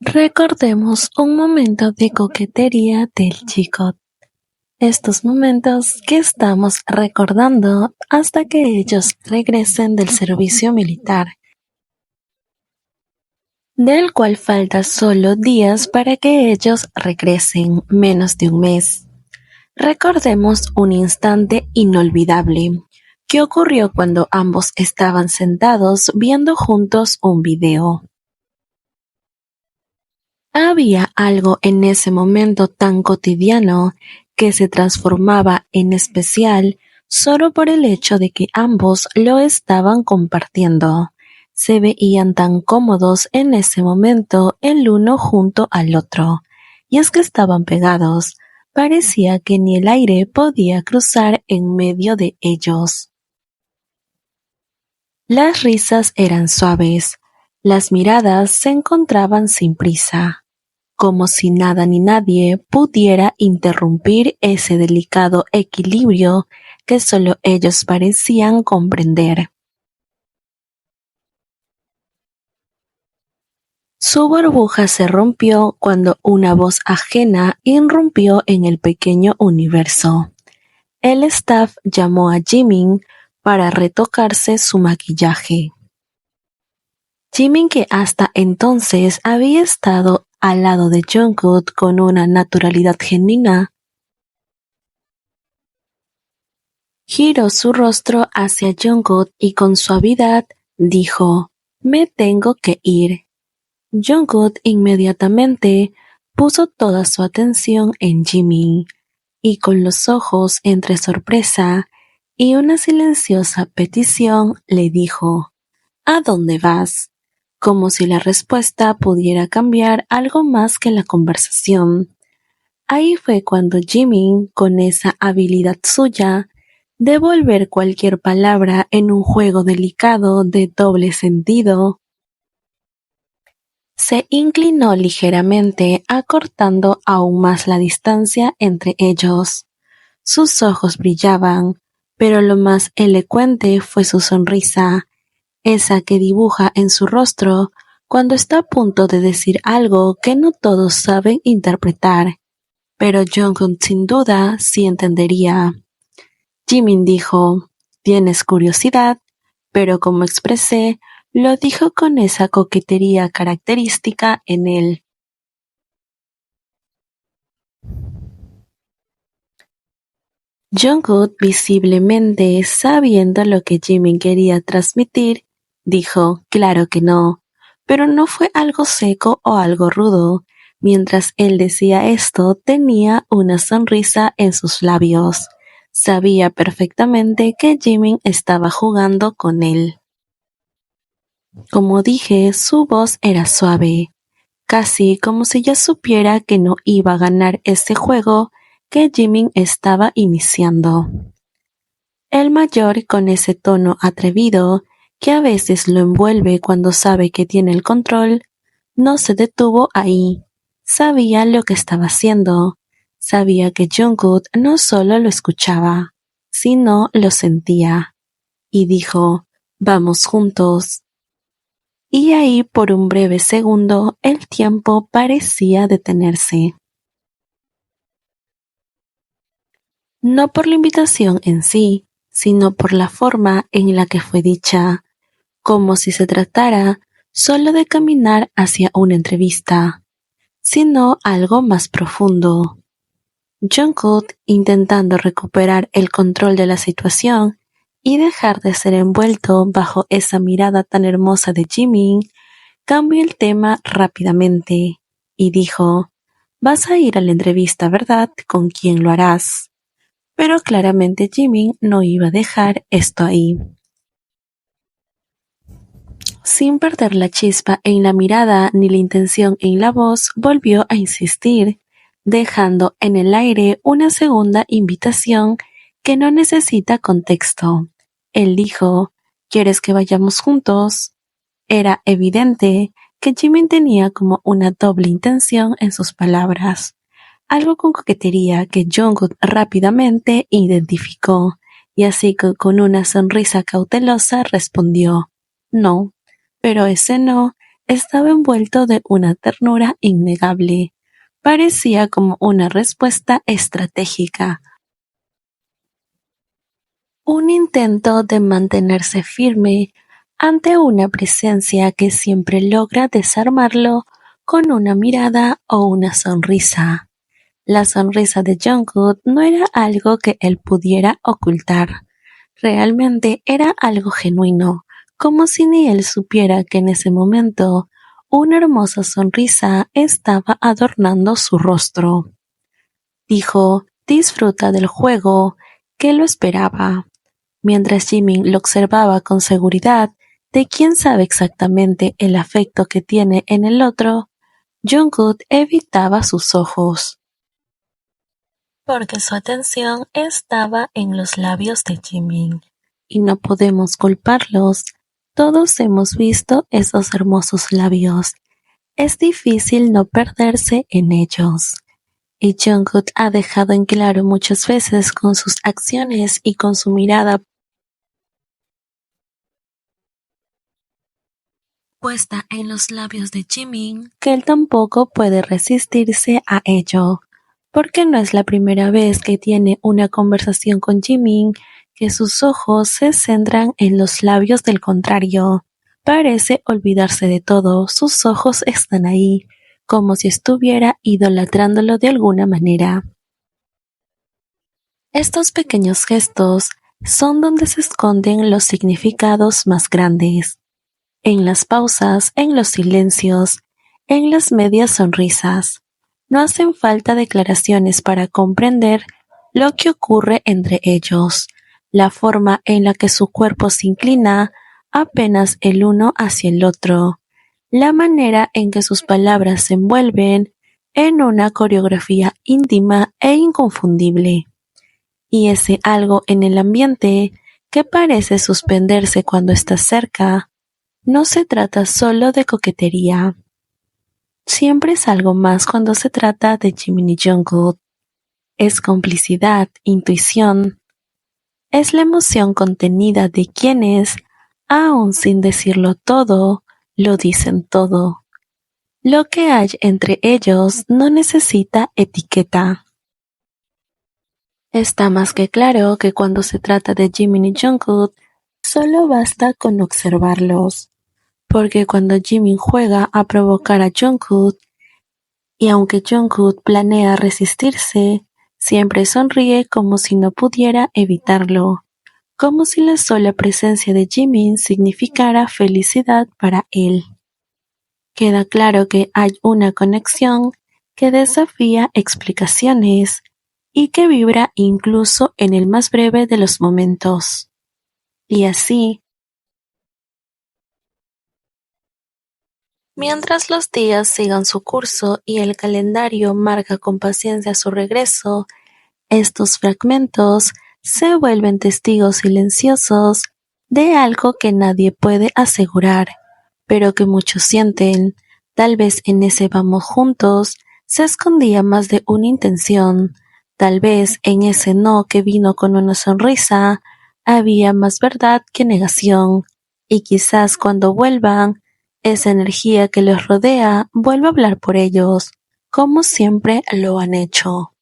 Recordemos un momento de coquetería del chico. Estos momentos que estamos recordando hasta que ellos regresen del servicio militar, del cual falta solo días para que ellos regresen, menos de un mes. Recordemos un instante inolvidable que ocurrió cuando ambos estaban sentados viendo juntos un video. Había algo en ese momento tan cotidiano que se transformaba en especial solo por el hecho de que ambos lo estaban compartiendo. Se veían tan cómodos en ese momento el uno junto al otro, y es que estaban pegados. Parecía que ni el aire podía cruzar en medio de ellos. Las risas eran suaves, las miradas se encontraban sin prisa, como si nada ni nadie pudiera interrumpir ese delicado equilibrio que solo ellos parecían comprender. Su burbuja se rompió cuando una voz ajena irrumpió en el pequeño universo. El staff llamó a Jimin para retocarse su maquillaje. Jimin, que hasta entonces había estado al lado de Jungkook con una naturalidad genuina, giró su rostro hacia Jungkook y con suavidad dijo: «Me tengo que ir». Jungkook inmediatamente puso toda su atención en Jimin y con los ojos entre sorpresa y una silenciosa petición le dijo: «¿A dónde vas?», como si la respuesta pudiera cambiar algo más que la conversación. Ahí fue cuando Jimin, con esa habilidad suya de volver cualquier palabra en un juego delicado de doble sentido, se inclinó ligeramente, acortando aún más la distancia entre ellos. Sus ojos brillaban, pero lo más elocuente fue su sonrisa, esa que dibuja en su rostro cuando está a punto de decir algo que no todos saben interpretar, pero Jungkook sin duda sí entendería. Jimin dijo: «¿Tienes curiosidad?», pero como expresé, lo dijo con esa coquetería característica en él. Jungkook, visiblemente sabiendo lo que Jimin quería transmitir, dijo: «Claro que no», pero no fue algo seco o algo rudo. Mientras él decía esto, tenía una sonrisa en sus labios. Sabía perfectamente que Jimin estaba jugando con él. Como dije, su voz era suave, casi como si ya supiera que no iba a ganar ese juego que Jimin estaba iniciando. El mayor, con ese tono atrevido que a veces lo envuelve cuando sabe que tiene el control, no se detuvo ahí. Sabía lo que estaba haciendo. Sabía que Jungkook no solo lo escuchaba, sino lo sentía. Y dijo: «Vamos juntos». Y ahí por un breve segundo el tiempo parecía detenerse. No por la invitación en sí, sino por la forma en la que fue dicha, como si se tratara solo de caminar hacia una entrevista, sino algo más profundo. Jungkook, intentando recuperar el control de la situación y dejar de ser envuelto bajo esa mirada tan hermosa de Jimin, cambió el tema rápidamente y dijo: «Vas a ir a la entrevista, ¿verdad? ¿Con quién lo harás?». Pero claramente Jimin no iba a dejar esto ahí. Sin perder la chispa en la mirada ni la intención en la voz, volvió a insistir, dejando en el aire una segunda invitación que no necesita contexto. Él dijo: «¿Quieres que vayamos juntos?». Era evidente que Jimin tenía como una doble intención en sus palabras, algo con coquetería que Jungkook rápidamente identificó, y así que con una sonrisa cautelosa respondió: «No». Pero ese no estaba envuelto de una ternura innegable. Parecía como una respuesta estratégica, un intento de mantenerse firme ante una presencia que siempre logra desarmarlo con una mirada o una sonrisa. La sonrisa de Jungkook no era algo que él pudiera ocultar. Realmente era algo genuino, como si ni él supiera que en ese momento una hermosa sonrisa estaba adornando su rostro. Dijo, disfruta del juego, que lo esperaba. Mientras Jimin lo observaba con seguridad de quién sabe exactamente el afecto que tiene en el otro, Jungkook evitaba sus ojos, porque su atención estaba en los labios de Jimin. Y no podemos culparlos. Todos hemos visto esos hermosos labios. Es difícil no perderse en ellos. Y Jungkook ha dejado en claro muchas veces con sus acciones y con su mirada puesta en los labios de Jimin que él tampoco puede resistirse a ello, porque no es la primera vez que tiene una conversación con Jimin que sus ojos se centran en los labios del contrario. Parece olvidarse de todo, sus ojos están ahí, como si estuviera idolatrándolo de alguna manera. Estos pequeños gestos son donde se esconden los significados más grandes. En las pausas, en los silencios, en las medias sonrisas. No hacen falta declaraciones para comprender lo que ocurre entre ellos, la forma en la que su cuerpo se inclina apenas el uno hacia el otro, la manera en que sus palabras se envuelven en una coreografía íntima e inconfundible, y ese algo en el ambiente que parece suspenderse cuando estás cerca. No se trata solo de coquetería. Siempre es algo más cuando se trata de Jimin y Jungkook. Es complicidad, intuición. Es la emoción contenida de quienes, aun sin decirlo todo, lo dicen todo. Lo que hay entre ellos no necesita etiqueta. Está más que claro que cuando se trata de Jimin y Jungkook, solo basta con observarlos. Porque cuando Jimin juega a provocar a Jungkook, y aunque Jungkook planea resistirse, siempre sonríe como si no pudiera evitarlo, como si la sola presencia de Jimin significara felicidad para él. Queda claro que hay una conexión que desafía explicaciones y que vibra incluso en el más breve de los momentos. Y así, mientras los días sigan su curso y el calendario marca con paciencia su regreso, estos fragmentos se vuelven testigos silenciosos de algo que nadie puede asegurar, pero que muchos sienten. Tal vez en ese vamos juntos se escondía más de una intención, tal vez en ese no que vino con una sonrisa había más verdad que negación, y quizás cuando vuelvan, esa energía que los rodea vuelva a hablar por ellos, como siempre lo han hecho.